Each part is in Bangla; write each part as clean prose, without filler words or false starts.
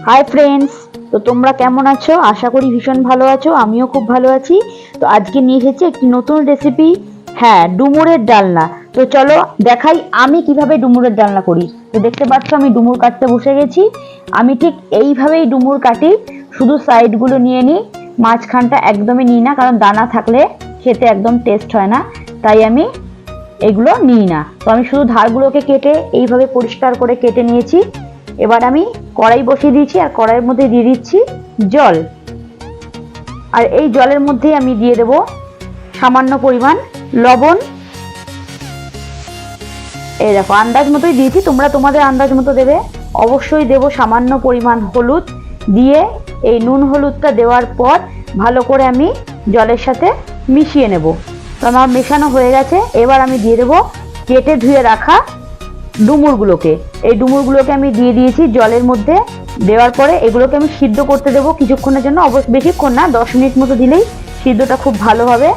হাই ফ্রেন্ডস, তো তোমরা কেমন আছো? আশা করি ভীষণ ভালো আছো। আমিও খুব ভালো আছি। তো আজকে নিয়ে এসেছি একটি নতুন রেসিপি। হ্যাঁ, ডুমুরের ডালনা। তো চলো দেখাই আমি কিভাবে ডুমুরের ডালনা করি। তো দেখতে পাচ্ছ আমি ডুমুর কাটতে বসে গেছি। আমি ঠিক এইভাবেই ডুমুর কাটি, শুধু সাইডগুলো নিয়ে নিই, মাঝখানটা একদমই নিই না, কারণ দানা থাকলে খেতে একদম টেস্ট হয় না, তাই আমি এগুলো নিই না। তো আমি শুধু ধারগুলোকে কেটে এইভাবে পরিষ্কার করে কেটে নিয়েছি। এবার আমি কড়াই বসিয়ে দিয়েছি, আর কড়াইয়ের মধ্যে দিয়ে দিচ্ছি জল। আর এই জলের মধ্যেই আমি দিয়ে দেব সামান্য পরিমাণ লবণ। এই দেখো আন্দাজ মতোই দিয়েছি, তোমরা তোমাদের আন্দাজ মতো দেবে। অবশ্যই দেব সামান্য পরিমাণ হলুদ। দিয়ে এই নুন হলুদটা দেওয়ার পর ভালো করে আমি জলের সাথে মিশিয়ে নেব। তো আমার মেশানো হয়ে গেছে। এবার আমি দিয়ে দেবো কেটে ধুয়ে রাখা ডুমুরগুলোকে। এই ডুমুরগুলোকে আমি দিয়ে দিয়েছি জলের মধ্যে। দেওয়ার পরে এগুলোকে আমি সিদ্ধ করতে দেবো কিছুক্ষণের জন্য, অবশ্য বেশিক্ষণ না, 10 মিনিট মতো দিলেই সিদ্ধটা খুব ভালো হবে।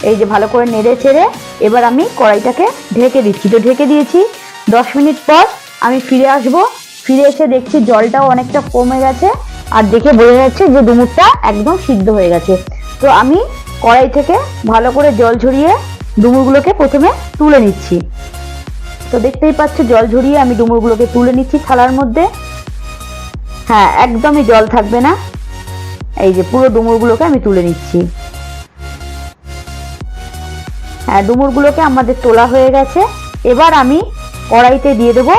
এই যে ভালো করে নেড়ে চেড়ে এবার আমি কড়াইটাকে ঢেকে দিচ্ছি। তো ঢেকে দিয়েছি। 10 মিনিট পর আমি ফিরে আসব। ফিরে এসে দেখছি জলটাও অনেকটা কমে গেছে, আর দেখে বোঝা যাচ্ছে যে ডুমুরটা একদম সিদ্ধ হয়ে গেছে। তো আমি কড়াই থেকে ভালো করে জল ঝরিয়ে ডুমুরগুলোকে প্রথমে তুলে নিচ্ছি। তো দেখতেই পাচ্ছ জল ঝরিয়ে আমি ডুমুরগুলোকে তুলে নিচ্ছি থালার মধ্যে। হ্যাঁ, একদমই জল থাকবে না। এই যে পুরো ডুমুরগুলোকে আমি তুলে নিচ্ছি। হ্যাঁ, ডুমুরগুলোকে আমাদের তোলা হয়ে গেছে। এবার আমি কড়াইতে দিয়ে দেবো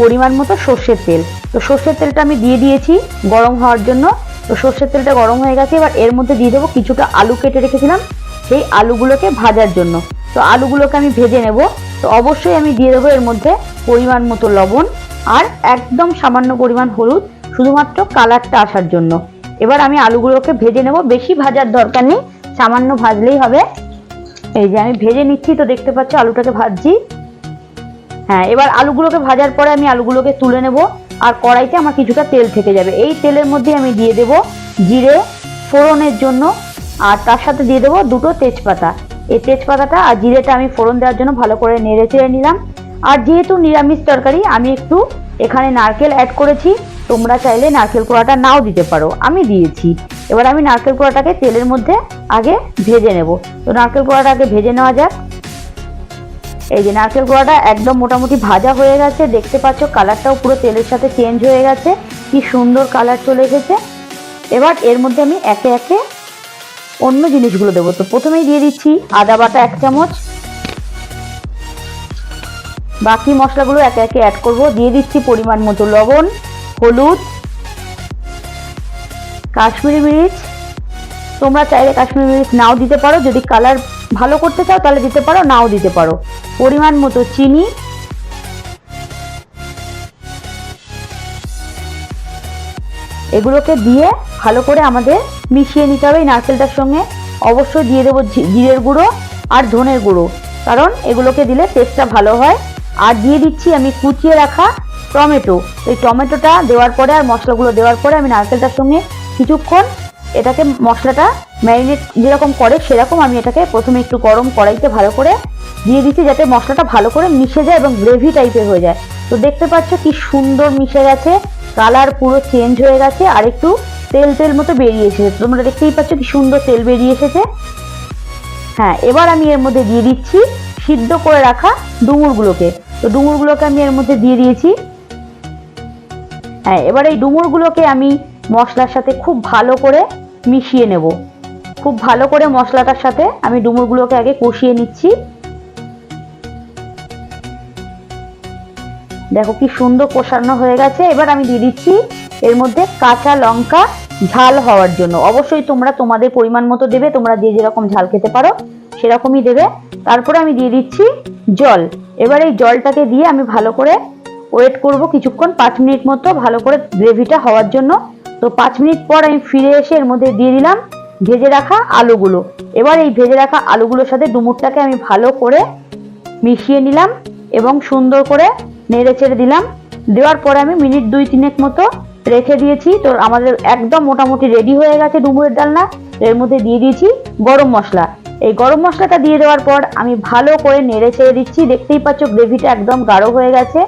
পরিমাণ মতো সর্ষের তেল। তো সর্ষের তেলটা আমি দিয়ে দিয়েছি গরম হওয়ার জন্য। তো সর্ষের তেলটা গরম হয়ে গেছে। এবার এর মধ্যে দিয়ে দেবো কিছুটা আলু কেটে রেখেছিলাম, সেই আলুগুলোকে ভাজার জন্য। তো আলুগুলোকে আমি ভেজে নেব। তো অবশ্যই আমি দিয়ে দেবো এর মধ্যে পরিমাণ মতো লবণ, আর একদম সামান্য পরিমাণ হলুদ, শুধুমাত্র কালারটা আসার জন্য। এবার আমি আলুগুলোকে ভেজে নেব, বেশি ভাজার দরকার নেই, সামান্য ভাজলেই হবে। এই যে আমি ভেজে নিচ্ছি। তো দেখতে পাচ্ছ আলুটাকে ভাজছি। হ্যাঁ, এবার আলুগুলোকে ভাজার পরে আমি আলুগুলোকে তুলে নেব। আর কড়াইতে আমার কিছুটা তেল থেকে যাবে। এই তেলের মধ্যে আমি দিয়ে দেব জিরে ফোড়নের জন্য, আর তার সাথে দিয়ে দেবো দুটো তেজপাতা। এই তেজপাতাটা আর জিরেটা আমি ফোড়ন দেওয়ার জন্য ভালো করে নেড়ে চেড়ে নিলাম। আর যেহেতু নিরামিষ তরকারি, আমি একটু এখানে নারকেল অ্যাড করেছি। তোমরা চাইলে নারকেল কোড়াটা নাও দিতে পারো, আমি দিয়েছি। এবার আমি নারকেল কোড়াটাকে তেলের মধ্যে আগে ভেজে নেব। তো নারকেল কোড়াটা আগে ভেজে নেওয়া যাক। এই যে নারকেল কোড়াটা একদম মোটামুটি ভাজা হয়ে গেছে। দেখতে পাচ্ছ কালারটাও পুরো তেলের সাথে চেঞ্জ হয়ে গেছে, কি সুন্দর কালার চলে এসেছে। এবার এর মধ্যে আমি একে একে অন্য জিনিসগুলো দেবো। তো প্রথমেই দিয়ে দিচ্ছি আদা বাটা 1 চামচ। বাকি মশলাগুলো একে একে অ্যাড করব। দিয়ে দিচ্ছি পরিমাণ মতো লবণ, হলুদ, কাশ্মীরি মিরিচ। তোমরা চাইলে কাশ্মীরি মিরিচ নাও দিতে পারো, যদি কালার ভালো করতে চাও তাহলে দিতে পারো, নাও দিতে পারো। পরিমাণ মতো চিনি, এগুলোকে দিয়ে ভালো করে আমাদের মিশিয়ে নিতে হবে এই নারকেলটার সঙ্গে। অবশ্যই দিয়ে দেবো জিরের গুঁড়ো আর ধনের গুঁড়ো, কারণ এগুলোকে দিলে টেস্টটা ভালো হয়। আর দিয়ে দিচ্ছি আমি কুচিয়ে রাখা টমেটো। এই টমেটোটা দেওয়ার পরে আর মশলাগুলো দেওয়ার পরে আমি নারকেলটার সঙ্গে কিছুক্ষণ এটাকে, মশলাটা ম্যারিনেট যেরকম করে সেরকম আমি এটাকে প্রথমে একটু গরম কড়াইতে ভালো করে দিয়ে দিচ্ছি, যাতে মশলাটা ভালো করে মিশে যায় এবং গ্রেভি টাইপের হয়ে যায়। তো দেখতে পাচ্ছ কি সুন্দর মিশে গেছে, কালার পুরো চেঞ্জ হয়ে গেছে, আর একটু তেল তেল মতো বেরিয়ে এসেছে। তোমরা দেখতেই পাচ্ছ কি সুন্দর তেল বেরিয়ে এসেছে। হ্যাঁ, এবার আমি এর মধ্যে দিয়ে দিচ্ছি সিদ্ধ করে রাখা ডুমুরগুলোকে। তো ডুমুরগুলোকে আমি এর মধ্যে দিয়ে দিয়েছি। হ্যাঁ, এবার এই ডুমুরগুলোকে আমি মশলার সাথে খুব ভালো করে মিশিয়ে নেব। খুব ভালো করে মশলাটার সাথে আমি ডুমুরগুলোকে আগে কষিয়ে নিচ্ছি। দেখো কি সুন্দর কষানো হয়ে গেছে। এবার আমি দিয়ে দিচ্ছি এর মধ্যে কাঁচা লঙ্কা, ঝাল হওয়ার জন্য। অবশ্যই তোমরা তোমাদের পরিমাণ মতো দেবে, তোমরা যে যেরকম ঝাল খেতে পারো সেরকমই দেবে। তারপরে আমি দিয়ে দিচ্ছি জল। এবার এই জলটাকে দিয়ে আমি ভালো করে ওয়েট করব কিছুক্ষণ, 5 মিনিট মতো, ভালো করে গ্রেভিটা হওয়ার জন্য। তো 5 মিনিট পর আমি ফিরে এসে এর মধ্যে দিয়ে দিলাম ভেজে রাখা আলুগুলো। এবার এই ভেজে রাখা আলুগুলোর সাথে ডুমুরটাকে আমি ভালো করে মিশিয়ে নিলাম এবং সুন্দর করে নেড়ে চেড়ে দিলাম। দেওয়ার পরে আমি মিনিট 2-3 মতো রেখে দিয়েছি। তো আমাদের একদম মোটামুটি রেডি হয়ে গেছে ডুমুরের ডালনা। এর মধ্যে দিয়ে দিয়েছি গরম মশলা। এই গরম মশলাটা দিয়ে দেওয়ার পর আমি ভালো করে নেড়ে চেড়ে দিচ্ছি। দেখতেই পাচ্ছ গ্রেভিটা একদম গাঢ় হয়ে গেছে।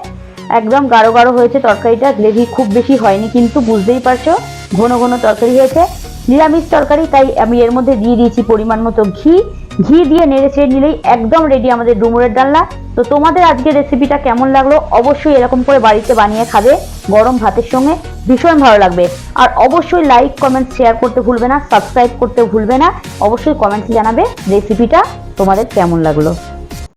একদম গাঢ় গাঢ় হয়েছে তরকারিটা, গ্রেভি খুব বেশি হয়নি কিন্তু বুঝতেই পারছো ঘন ঘন তরকারি হয়েছে। নিরামিষ তরকারি, তাই আমি এর মধ্যে দিয়ে দিয়েছি পরিমাণ মতো ঘি। ঘি দিয়ে নেড়ে চেড়ে নিলেই একদম রেডি আমাদের ডুমুরের ডালনা। তো তোমাদের আজকের রেসিপিটা কেমন লাগলো অবশ্যই এরকম করে বাড়িতে বানিয়ে খাবে, গরম ভাতের সঙ্গে ভীষণ ভালো লাগবে। আর অবশ্যই লাইক কমেন্ট শেয়ার করতে ভুলবে না, সাবস্ক্রাইব করতে ভুলবে না। অবশ্যই কমেন্টে জানাবে রেসিপিটা তোমাদের কেমন লাগলো।